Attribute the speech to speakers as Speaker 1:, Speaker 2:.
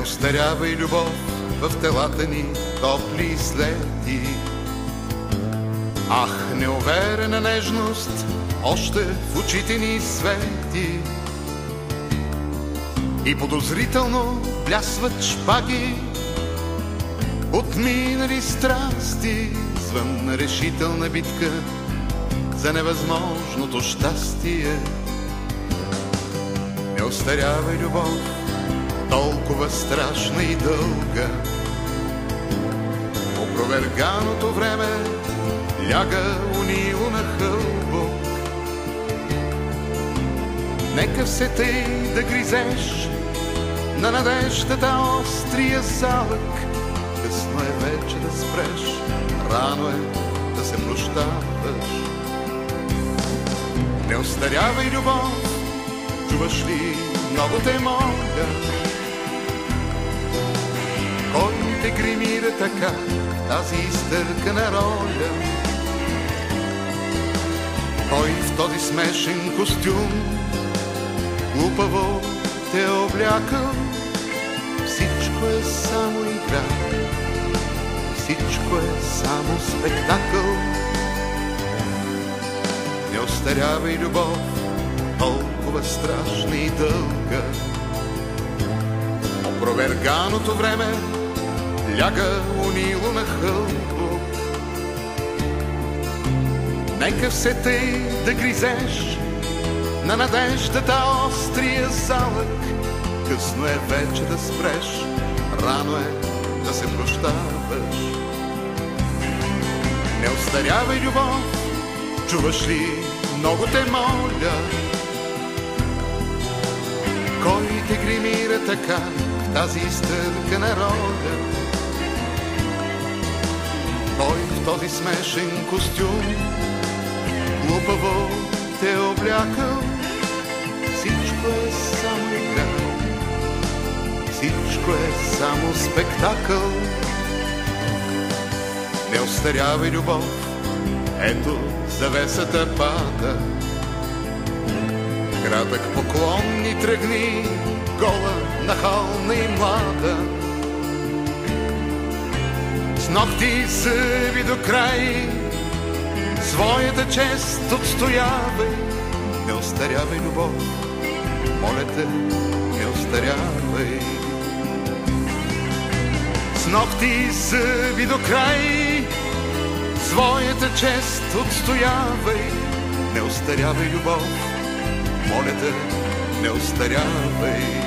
Speaker 1: Не остарявай любов в телата ни топли следи. Ах, неуверена нежност още в очите ни свети. И подозрително блясват шпаги от минали страсти, звън решителна битка за невъзможното щастие. Не остарявай любов, толкова страшна и дълга. Опроверганото време ляга унило на хълбок. Нека все тъй да гризеш на надеждата острия залък. Късно е вече да спреш, рано е да се прощаваш. Не остарявай любов, чуваш ли, много те моля. Кой те гримира така, тази изтъркана роля? Кой в този смешен костюм глупаво те облякал? Всичко е само игра, всичко е само спектакъл. Не остарявай любов, толкова страшна и дълга. Опроверганото време ляга унило на хълбок. Нека все тъй да гризеш на надеждата острия залък. Късно е вече да спреш, рано е да се прощаваш. Не остарявай любов, чуваш ли, много те моля. Кой те гримира така в тази изтъркана роля? Кой в този смешен костюм глупаво те облякал? Всичко е само игра, всичко е само спектакъл. Не остарявай любов, ето завесата пада. Кратък поклон ни тръгни, гола, нахална и млада. С ногти зъби до край, своята чест отстоявай. Не остарявай любов, моля те, не остарявай. С ногти зъби до край, своята чест отстоявай. Не остарявай любов, моля те, не остарявай.